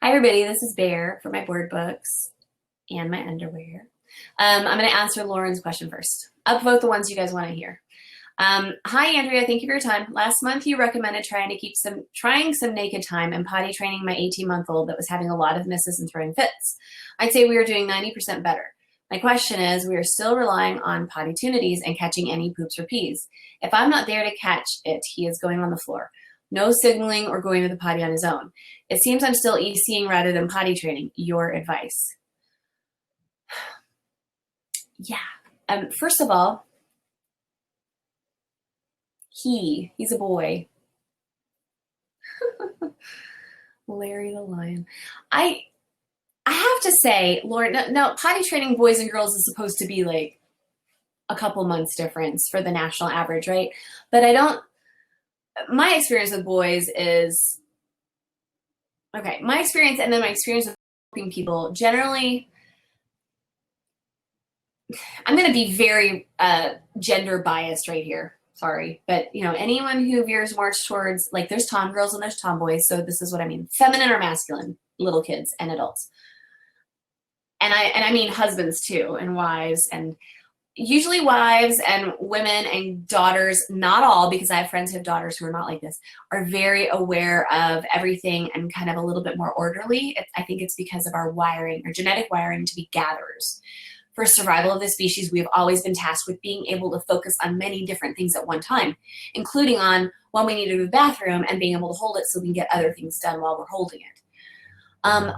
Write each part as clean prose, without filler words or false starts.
Hi everybody, this is Bear for my board books and my underwear. I'm going to answer Lauren's question first. Upvote the ones you guys want to hear. Hi Andrea, thank you for your time. Last month you recommended trying some naked time and potty training my 18-month-old that was having a lot of misses and throwing fits. I'd say we are doing 90% better. My question is, we are still relying on pottytunities and catching any poops or pees. If I'm not there to catch it, he is going on the floor. No signaling or going to the potty on his own. It seems I'm still Ecing rather than potty training. Your advice. Yeah. First of all, he's a boy. Larry the Lion. I have to say, Lauren, no, potty training boys and girls is supposed to be like a couple months difference for the national average, right? But my experience with boys is, okay, my experience and then my experience with helping people, generally, I'm going to be very gender biased right here. Sorry. But, anyone who veers more towards, like, there's tom girls and there's tomboys. So this is what I mean. Feminine or masculine, little kids and adults. And I mean husbands too, and wives, and usually wives and women and daughters, not all, because I have friends who have daughters who are not like this, are very aware of everything and kind of a little bit more orderly. I think it's because of our wiring, our genetic wiring to be gatherers. For survival of the species, we have always been tasked with being able to focus on many different things at one time, including on when we need to go to the bathroom and being able to hold it so we can get other things done while we're holding it. And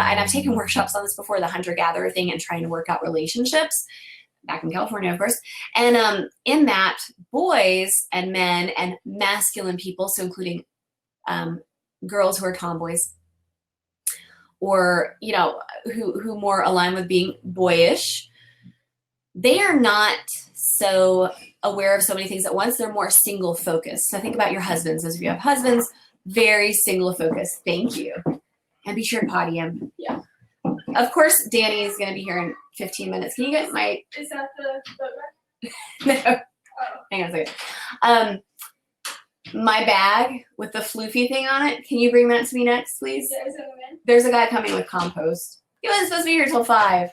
I've taken workshops on this before, the hunter-gatherer thing and trying to work out relationships, back in California, of course. And in that, boys and men and masculine people, so including girls who are tomboys, or, who more align with being boyish, they are not so aware of so many things at once. They're more single focused. So think about your husbands. Those of you who have husbands, very single focused. Thank you. And be sure to potty him. Yeah. Of course, Danny is going to be here in 15 minutes. Can you get my... Is that the boat ride? No. Oh. Hang on a second. My bag with the floofy thing on it. Can you bring that to me next, please? Yeah, is it a man? There's a guy coming with compost. He wasn't supposed to be here till 5.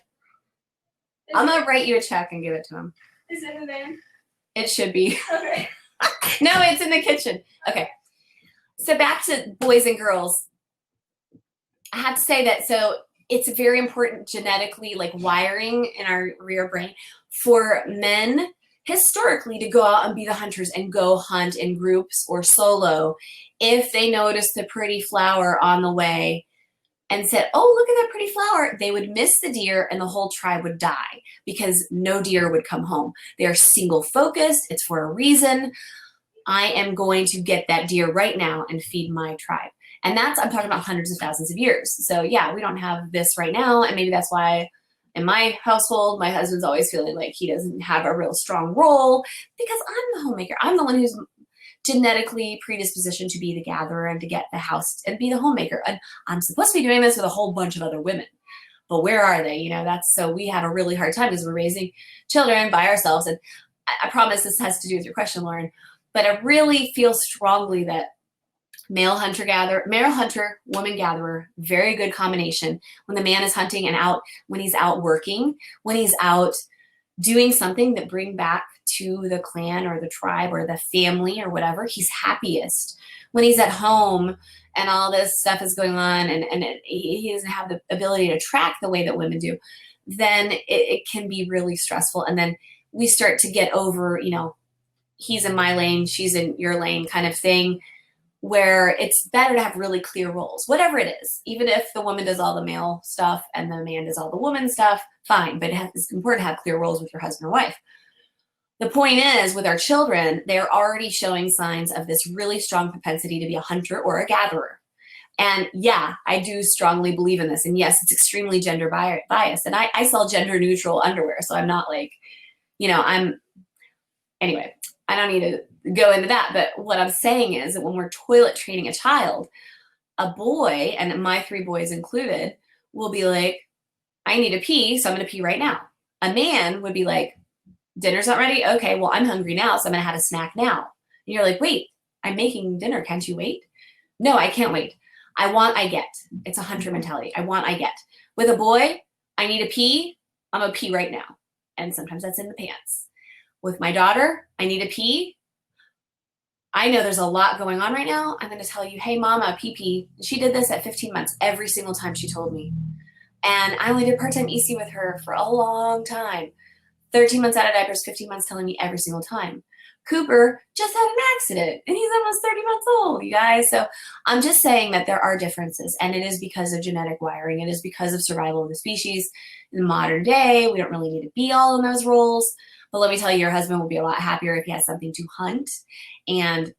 I'm going to write you a check and give it to him. Is it a man? It should be. Okay. No, it's in the kitchen. Okay. So back to boys and girls. I have to say that, so it's very important genetically, like wiring in our rear brain, for men historically to go out and be the hunters and go hunt in groups or solo. If they notice the pretty flower on the way and said, oh, look at that pretty flower, they would miss the deer and the whole tribe would die because no deer would come home. They are single focused. It's for a reason. I am going to get that deer right now and feed my tribe. And I'm talking about hundreds of thousands of years. So yeah, we don't have this right now. And maybe that's why in my household, my husband's always feeling like he doesn't have a real strong role because I'm the homemaker. I'm the one who's genetically predispositioned to be the gatherer and to get the house and be the homemaker. And I'm supposed to be doing this with a whole bunch of other women. But where are they? So we have a really hard time because we're raising children by ourselves. And I promise this has to do with your question, Lauren. But I really feel strongly that male hunter, woman gatherer, very good combination. When the man is hunting and out, when he's out working, when he's out doing something that bring back to the clan or the tribe or the family or whatever, he's happiest. When he's at home and all this stuff is going on and he doesn't have the ability to track the way that women do, then it can be really stressful. And then we start to get over, he's in my lane, she's in your lane kind of thing, where it's better to have really clear roles, whatever it is. Even if the woman does all the male stuff and the man does all the woman stuff, fine. But it's important to have clear roles with your husband or wife. The point is, with our children, they're already showing signs of this really strong propensity to be a hunter or a gatherer. And yeah, I do strongly believe in this. And yes, it's extremely gender biased. And I sell gender neutral underwear. So I'm not like, anyway, I don't need to go into that. But what I'm saying is that when we're toilet training a child, a boy, and my 3 boys included, will be like, I need to pee, so I'm going to pee right now. A man would be like, dinner's not ready? Okay, well, I'm hungry now, so I'm going to have a snack now. And you're like, wait, I'm making dinner. Can't you wait? No, I can't wait. I want, I get. It's a hunter mentality. I want, I get. With a boy, I need a pee. I'm a pee right now. And sometimes that's in the pants. With my daughter, I need a pee. I know there's a lot going on right now. I'm going to tell you, hey, mama, pee pee. She did this at 15 months every single time she told me. And I only did part-time Ecing with her for a long time. 13 months out of diapers, 15 months telling me every single time. Cooper just had an accident and he's almost 30 months old, you guys. So I'm just saying that there are differences, and it is because of genetic wiring. It is because of survival of the species. In the modern day, we don't really need to be all in those roles. But let me tell you, your husband will be a lot happier if he has something to hunt and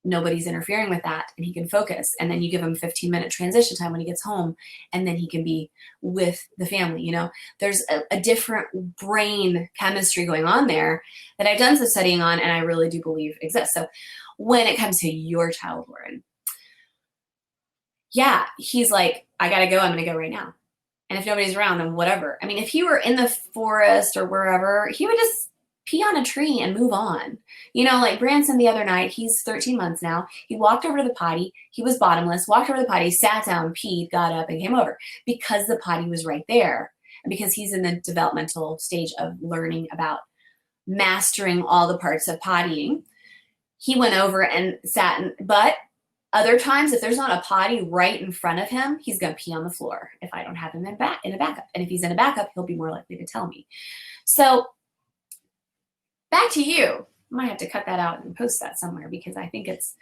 nobody's interfering with that, and he can focus. And then you give him 15-minute transition time when he gets home, and then he can be with the family. You know, there's a different brain chemistry going on there that I've done some studying on, and I really do believe exists. So when it comes to your child, Lauren, yeah, he's like, I gotta go, I'm gonna go right now. And if nobody's around, then whatever. I mean, if he were in the forest or wherever, he would just pee on a tree and move on. You know, like Branson the other night, he's 13 months now. He walked over to the potty. He was bottomless, walked over to the potty, sat down, peed, got up, and came over because the potty was right there. And because he's in the developmental stage of learning about mastering all the parts of pottying, he went over and sat but other times, if there's not a potty right in front of him, he's going to pee on the floor if I don't have him in a backup. And if he's in a backup, he'll be more likely to tell me. So back to you. I might have to cut that out and post that somewhere because I think it's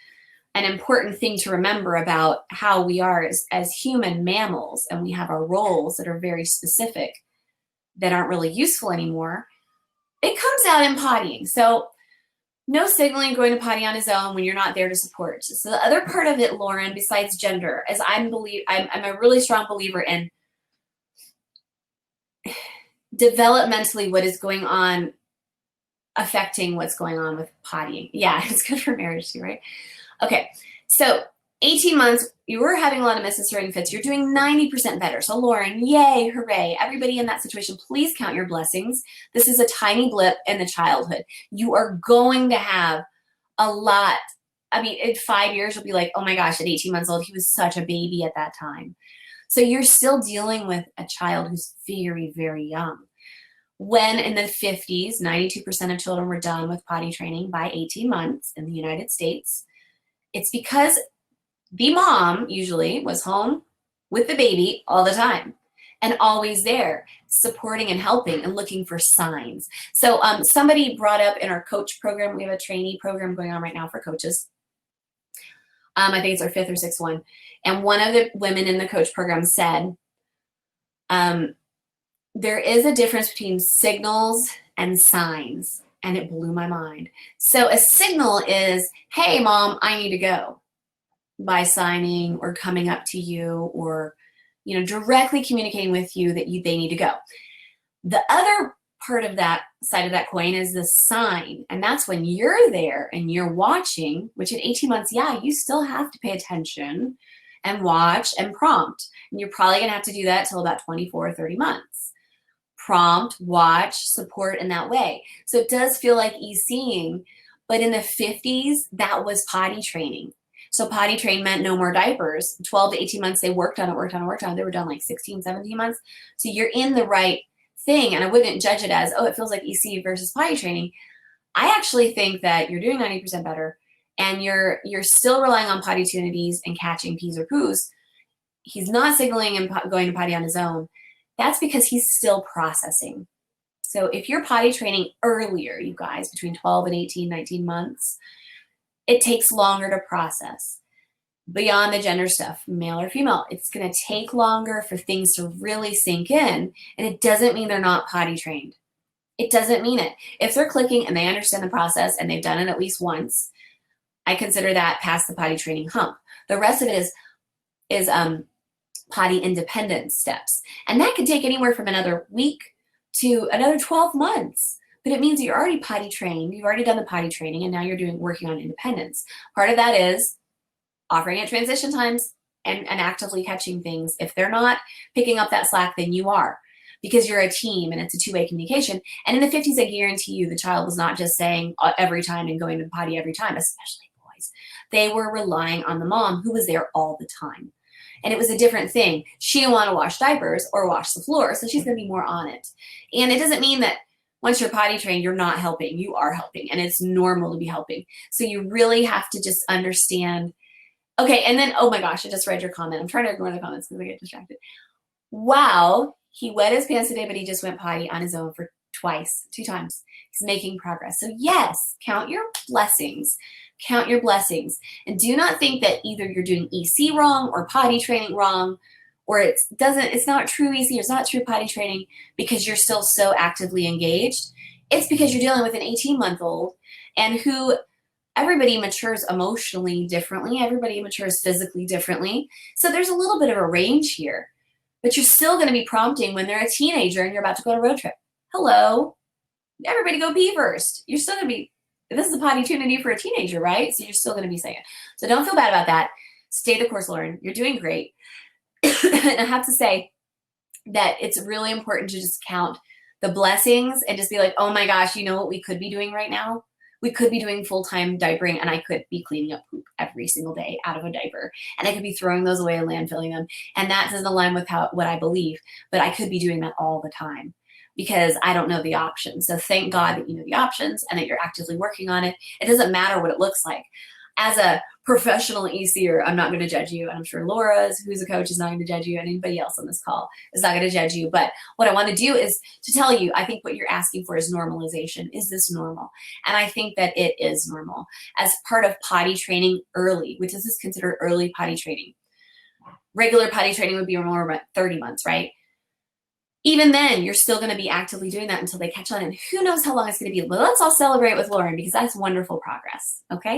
an important thing to remember about how we are as human mammals, and we have our roles that are very specific that aren't really useful anymore. It comes out in pottying. So no signaling going to potty on his own when you're not there to support. So the other part of it, Lauren, besides gender, is I'm a really strong believer in developmentally what is going on affecting what's going on with pottying. Yeah, it's good for marriage too, right? Okay, so 18 months, you were having a lot of miscarriage fits. You're doing 90% better. So Lauren, yay, hooray. Everybody in that situation, please count your blessings. This is a tiny blip in the childhood. You are going to have a lot. I mean, in 5 years, you'll be like, oh my gosh, at 18 months old, he was such a baby at that time. So you're still dealing with a child who's very, very young. When in the 50s, 92% of children were done with potty training by 18 months in the United States, it's because the mom usually was home with the baby all the time and always there supporting and helping and looking for signs. So somebody brought up in our coach program, we have a trainee program going on right now for coaches. I think it's our 5th or 6th one. And one of the women in the coach program said, there is a difference between signals and signs, and it blew my mind. So a signal is, hey, mom, I need to go, by signing or coming up to you or, you know, directly communicating with you that they need to go. The other part of that side of that coin is the sign, and that's when you're there and you're watching, which at 18 months, yeah, you still have to pay attention and watch and prompt. And you're probably gonna have to do that till about 24 or 30 months. Prompt, watch, support in that way. So it does feel like Ecing, but in the 50s, that was potty training. So potty train meant no more diapers. 12 to 18 months, they worked on it. They were done like 16, 17 months. So you're in the right thing. And I wouldn't judge it as, oh, it feels like EC versus potty training. I actually think that you're doing 90% better and you're still relying on pottytunities and catching pees or poos. He's not signaling and going to potty on his own. That's because he's still processing. So if you're potty training earlier, you guys, between 12 and 18, 19 months, it takes longer to process. Beyond the gender stuff, male or female, it's going to take longer for things to really sink in, and it doesn't mean they're not potty trained. It doesn't mean it. If they're clicking and they understand the process and they've done it at least once, I consider that past the potty training hump. The rest of it is potty independent steps, and that could take anywhere from another week to another 12 months. But it means that you're already potty trained, you've already done the potty training, and now you're working on independence. Part of that is offering at transition times and actively catching things. If they're not picking up that slack, then you are, because you're a team and it's a two-way communication. And in the 50s, I guarantee you the child was not just saying every time and going to the potty every time, especially boys. They were relying on the mom who was there all the time. And it was a different thing. She didn't want to wash diapers or wash the floor, so she's going to be more on it. And it doesn't mean that once you're potty trained, you're not helping. You are helping, and it's normal to be helping. So you really have to just understand. Okay, and then, oh my gosh, I just read your comment. I'm trying to ignore the comments because I get distracted. Wow, he wet his pants today, but he just went potty on his own for 2 times. He's making progress. So yes, count your blessings. Count your blessings. And do not think that either you're doing EC wrong or potty training wrong, or it's not true EC, or it's not true potty training because you're still so actively engaged. It's because you're dealing with an 18-month-old and who everybody matures emotionally differently. Everybody matures physically differently. So there's a little bit of a range here, but you're still going to be prompting when they're a teenager and you're about to go on a road trip. Hello, everybody go pee first. You're still going to be, this is a pottytunity for a teenager, right? So you're still going to be saying it. So don't feel bad about that. Stay the course, Lauren. You're doing great. And I have to say that it's really important to just count the blessings and just be like, oh my gosh, you know what we could be doing right now? We could be doing full-time diapering, and I could be cleaning up poop every single day out of a diaper, and I could be throwing those away and landfilling them. And that doesn't align with what I believe, but I could be doing that all the time because I don't know the options. So thank God that you know the options and that you're actively working on it. It doesn't matter what it looks like. As a professional ECer, I'm not going to judge you. And I'm sure Laura, who's a coach, is not going to judge you. And anybody else on this call is not going to judge you. But what I want to do is to tell you, I think what you're asking for is normalization. Is this normal? And I think that it is normal as part of potty training early, which is considered early potty training. Regular potty training would be more about 30 months, right? Even then, you're still going to be actively doing that until they catch on. And who knows how long it's going to be. But let's all celebrate with Lauren because that's wonderful progress, okay?